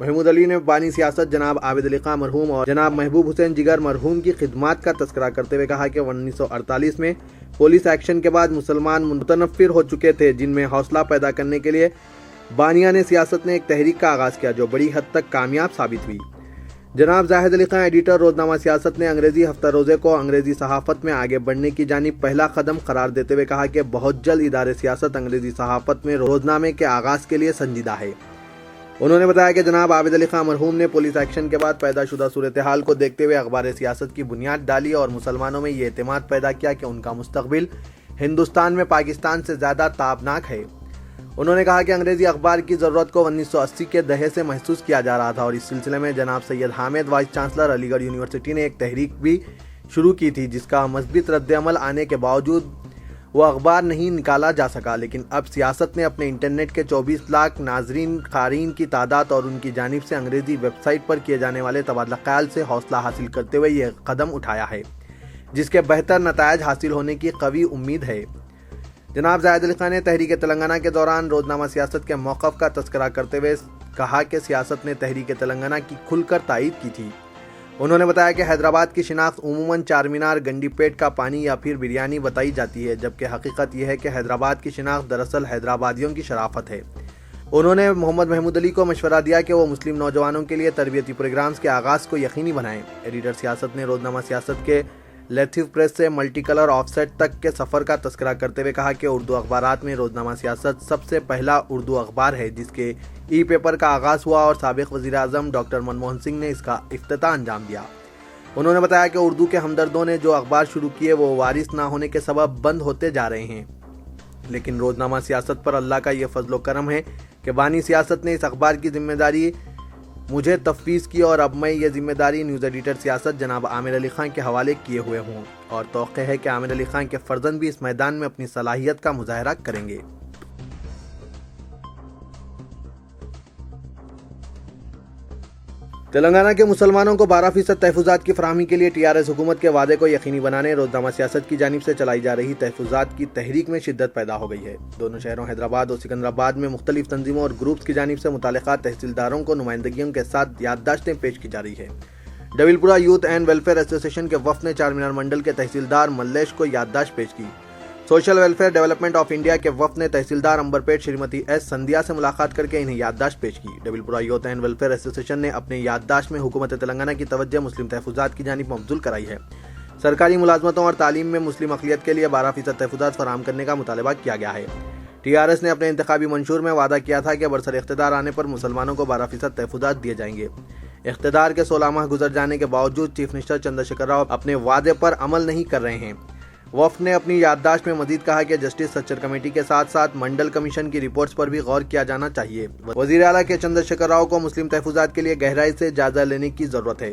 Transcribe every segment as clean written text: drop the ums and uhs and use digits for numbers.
محمود علی نے بانی سیاست جناب عابد علی خان مرحوم اور جناب محبوب حسین جگر مرحوم کی خدمات کا تذکرہ کرتے ہوئے کہا کہ 1948 میں پولیس ایکشن کے بعد مسلمان متنفر ہو چکے تھے، جن میں حوصلہ پیدا کرنے کے لیے بانیان سیاست نے ایک تحریک کا آغاز کیا جو بڑی حد تک کامیاب ثابت ہوئی۔ جناب زاہد علی خان ایڈیٹر روزنامہ سیاست نے انگریزی ہفتہ روزے کو انگریزی صحافت میں آگے بڑھنے کی جانب پہلا قدم قرار دیتے ہوئے کہا کہ بہت جلد ادارے سیاست انگریزی صحافت میں روزنامے کے آغاز کے لیے سنجیدہ ہے۔ انہوں نے بتایا کہ جناب عابد علی خان مرحوم نے پولیس ایکشن کے بعد پیدا شدہ صورتحال کو دیکھتے ہوئے اخبار سیاست کی بنیاد ڈالی اور مسلمانوں میں یہ اعتماد پیدا کیا کہ ان کا مستقبل ہندوستان میں پاکستان سے زیادہ تابناک ہے۔ انہوں نے کہا کہ انگریزی اخبار کی ضرورت کو 1980 کے دہے سے محسوس کیا جا رہا تھا اور اس سلسلے میں جناب سید حامد وائس چانسلر علی گڑھ یونیورسٹی نے ایک تحریک بھی شروع کی تھی، جس کا مثبت رد عمل آنے کے باوجود وہ اخبار نہیں نکالا جا سکا، لیکن اب سیاست نے اپنے انٹرنیٹ کے 24 لاکھ ناظرین قارئین کی تعداد اور ان کی جانب سے انگریزی ویب سائٹ پر کیے جانے والے تبادلہ خیال سے حوصلہ حاصل کرتے ہوئے یہ قدم اٹھایا ہے، جس کے بہتر نتائج حاصل ہونے کی قوی امید ہے۔ جناب زاہد علی خان نے تحریک تلنگانہ کے دوران روزنامہ سیاست کے موقف کا تذکرہ کرتے ہوئے کہا کہ سیاست نے تحریک تلنگانہ کی کھل کر تائید کی تھی۔ انہوں نے بتایا کہ حیدرآباد کی شناخت عموماً چار مینار، گنڈی پیٹ کا پانی یا پھر بریانی بتائی جاتی ہے، جبکہ حقیقت یہ ہے کہ حیدرآباد کی شناخت دراصل حیدرآبادیوں کی شرافت ہے۔ انہوں نے محمد محمود علی کو مشورہ دیا کہ وہ مسلم نوجوانوں کے لیے تربیتی پروگرامز کے آغاز کو یقینی بنائیں۔ ایڈیٹر سیاست نے روزنامہ سیاست کے لیتھو پریس سے ملٹی کلر آف سیٹ تک کے سفر کا تذکرہ کرتے ہوئے کہا کہ اردو اخبارات میں روزنامہ سیاست سب سے پہلا اردو اخبار ہے جس کے ای پیپر کا آغاز ہوا اور سابق وزیر اعظم ڈاکٹر منموہن سنگھ نے اس کا افتتاح انجام دیا۔ انہوں نے بتایا کہ اردو کے ہمدردوں نے جو اخبار شروع کیے وہ وارث نہ ہونے کے سبب بند ہوتے جا رہے ہیں، لیکن روزنامہ سیاست پر اللہ کا یہ فضل و کرم ہے کہ بانی سیاست نے اس اخبار کی ذمہ داری مجھے تفویض کی اور اب میں یہ ذمہ داری نیوز ایڈیٹر سیاست جناب عامر علی خان کے حوالے کیے ہوئے ہوں اور توقع ہے کہ عامر علی خان کے فرزند بھی اس میدان میں اپنی صلاحیت کا مظاہرہ کریں گے۔ تلنگانہ کے مسلمانوں کو 12% تحفظات کی فراہمی کے لیے ٹی آر ایس حکومت کے وعدے کو یقینی بنانے روزنامہ سیاست کی جانب سے چلائی جا رہی تحفظات کی تحریک میں شدت پیدا ہو گئی ہے۔ دونوں شہروں حیدرآباد اور سکندرآباد میں مختلف تنظیموں اور گروپس کی جانب سے متعلقہ تحصیلداروں کو نمائندگیوں کے ساتھ یادداشتیں پیش کی جا رہی ہے۔ ڈبل پورہ یوتھ اینڈ ویلفیئر ایسوسی ایشن کے وفد نے چار مینار منڈل کے تحصیلدار ملیش کو یادداشت پیش کی۔ Social welfare development of India کے وفد نے تحصیلدار امبرپیٹ شریمتی ایس سندھیا سے ملاقات کر کے انہیں یادداشت پیش کی۔ ڈبل پورہ یوتھ اینڈ ویلفیئر ایسوسی ایشن نے اپنے یادداشت میں حکومت تلنگانہ کی توجہ مسلم تحفظات کی جانب مبذول کرائی ہے۔ سرکاری ملازمتوں اور تعلیم میں مسلم اقلیت کے لیے 12% تحفظات فراہم کرنے کا مطالبہ کیا گیا ہے۔ ٹی آر ایس نے اپنے انتخابی منشور میں وعدہ کیا تھا کہ برسر اقتدار آنے پر مسلمانوں کو 12% تحفظات دیے جائیں گے۔ اقتدار کے 16 ماہ گزر جانے کے باوجود چیف منسٹر چندر شیکھر راؤ اپنے وعدے پر عمل نہیں کر رہے ہیں۔ وفد نے اپنی یادداشت میں مزید کہا کہ جسٹس سچر کمیٹی کے ساتھ ساتھ منڈل کمیشن کی رپورٹس پر بھی غور کیا جانا چاہیے۔ وزیر اعلیٰ کے چندر شیکھر راؤ کو مسلم تحفظات کے لیے گہرائی سے جائزہ لینے کی ضرورت ہے۔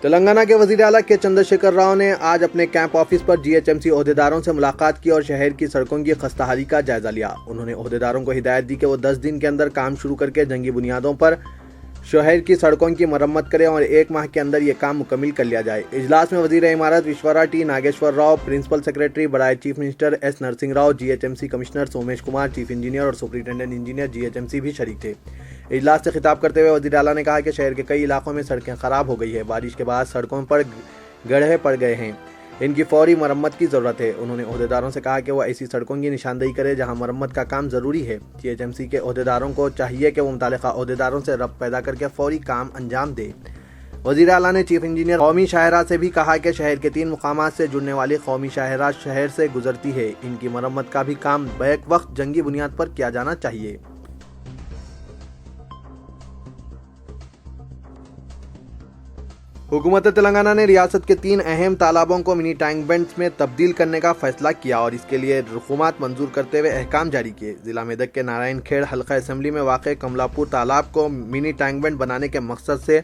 تلنگانہ کے وزیر اعلیٰ کے چندر شیکھر راؤ نے آج اپنے کیمپ آفس پر جی ایچ ایم سی عہدیداروں سے ملاقات کی اور شہر کی سڑکوں کی خستہ حالی کا جائزہ لیا۔ انہوں نے عہدیداروں کو ہدایت دی کہ وہ 10 دن کے اندر کام شروع کر کے جنگی بنیادوں پر شہر کی سڑکوں کی مرمت کریں اور 1 ماہ کے اندر یہ کام مکمل کر لیا جائے۔ اجلاس میں وزیر امارت وشورا T Nageshwar Rao, principal secretary برائے chief minister S Narsing Rao, G H M C commissioner Somesh Kumar, chief engineer اور superintendent engineer G H M C بھی شریک تھے۔ اجلاس سے خطاب کرتے ہوئے وزیر اعلیٰ نے کہا کہ شہر کے کئی علاقوں میں سڑکیں خراب ہو گئی ہے، بارش کے بعد سڑکوں پر گڑھے پڑ گئے ہیں، ان کی فوری مرمت کی ضرورت ہے۔ انہوں نے عہدیداروں سے کہا کہ وہ ایسی سڑکوں کی نشاندہی کرے جہاں مرمت کا کام ضروری ہے۔ جی ایچ ایم سی کے عہدیداروں کو چاہیے کہ وہ متعلقہ عہدیداروں سے ربط پیدا کر کے فوری کام انجام دے۔ وزیر اعلیٰ نے چیف انجینئر قومی شاہراہ سے بھی کہا کہ شہر کے 3 مقامات سے جڑنے والی قومی شاہراہ شہر سے گزرتی ہے، ان کی مرمت کا بھی کام بیک وقت جنگی بنیاد پر کیا جانا چاہیے۔ حکومت تلنگانہ نے ریاست کے 3 اہم تالابوں کو منی ٹینک بینڈز میں تبدیل کرنے کا فیصلہ کیا اور اس کے لیے رقومات منظور کرتے ہوئے احکام جاری کیے۔ ضلع میدک کے نارائن کھیڑ حلقہ اسمبلی میں واقع کملاپور تالاب کو منی ٹینک بینڈ بنانے کے مقصد سے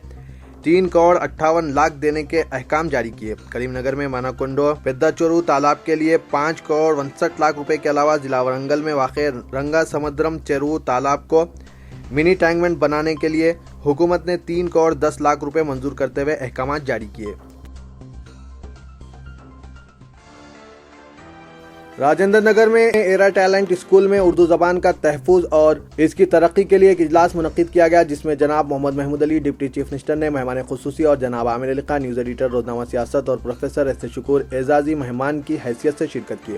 3 کروڑ 58 لاکھ دینے کے احکام جاری کیے۔ کریم نگر میں ماناکنڈو پیدا چورو تالاب کے لیے 5 کروڑ 69 لاکھ روپے کے علاوہ ضلع ورنگل میں واقع رنگا سمدرم چیرو تالاب کو منی ٹینک بینڈ بنانے کے لیے حکومت نے 3 کروڑ 10 لاکھ روپے منظور کرتے ہوئے احکامات جاری کیے۔ راجندر نگر میں ایرا ٹیلنٹ اسکول میں اردو زبان کا تحفظ اور اس کی ترقی کے لیے ایک اجلاس منعقد کیا گیا، جس میں جناب محمد Mahmood Ali deputy chief minister نے مہمان خصوصی اور جناب عامر علی خان نیوز ایڈیٹر روزنامہ سیاست اور پروفیسر ایس شکور اعزازی مہمان کی حیثیت سے شرکت کی۔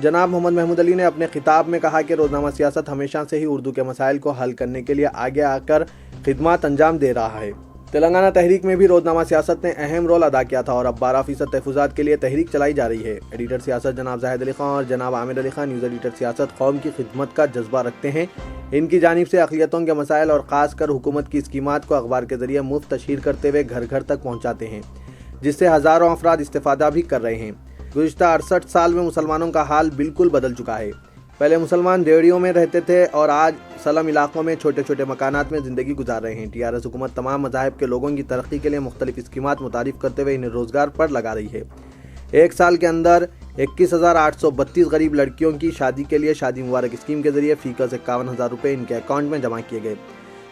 جناب محمد محمود علی نے اپنے خطاب میں کہا کہ روزنامہ سیاست ہمیشہ سے ہی اردو کے مسائل کو حل کرنے کے لیے آگے آ کر خدمات انجام دے رہا ہے۔ تلنگانہ تحریک میں بھی روزنامہ سیاست نے اہم رول ادا کیا تھا اور اب 12% تحفظات کے لیے تحریک چلائی جا رہی ہے۔ ایڈیٹر سیاست جناب زاہد علی خان اور جناب عامر علی خان نیوز ایڈیٹر سیاست قوم کی خدمت کا جذبہ رکھتے ہیں۔ ان کی جانب سے اقلیتوں کے مسائل اور خاص کر حکومت کی اسکیمات کو اخبار کے ذریعے مفت تشہیر کرتے ہوئے گھر گھر تک پہنچاتے ہیں، جس سے ہزاروں افراد استفادہ بھی کر رہے ہیں۔ گزشتہ 68 سال میں مسلمانوں کا حال بالکل بدل چکا ہے۔ پہلے مسلمان ڈیڑیوں میں رہتے تھے اور آج سلم علاقوں میں چھوٹے چھوٹے مکانات میں زندگی گزار رہے ہیں۔ TRS حکومت تمام مذاہب کے لوگوں کی ترقی کے لیے مختلف اسکیمات متعارف کرتے ہوئے انہیں روزگار پر لگا رہی ہے۔ ایک سال کے اندر 21,832 غریب لڑکیوں کی شادی کے لیے شادی مبارک اسکیم کے ذریعے فی کس 51,000 روپے ان کے اکاؤنٹ میں جمع کیے گئے۔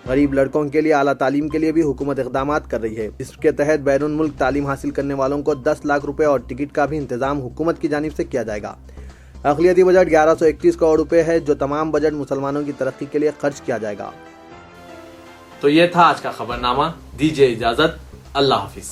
غریب لڑکوں کے لیے اعلیٰ تعلیم کے لیے بھی حکومت اقدامات کر رہی ہے۔ اس کے تحت بیرون ملک تعلیم حاصل کرنے والوں کو 10 لاکھ روپے اور ٹکٹ کا بھی انتظام حکومت کی جانب سے کیا جائے گا۔ اقلیتی بجٹ 1131 کروڑ روپے ہے، جو تمام بجٹ مسلمانوں کی ترقی کے لیے خرچ کیا جائے گا۔ تو یہ تھا آج کا خبرنامہ، دیجیے اجازت، اللہ حافظ۔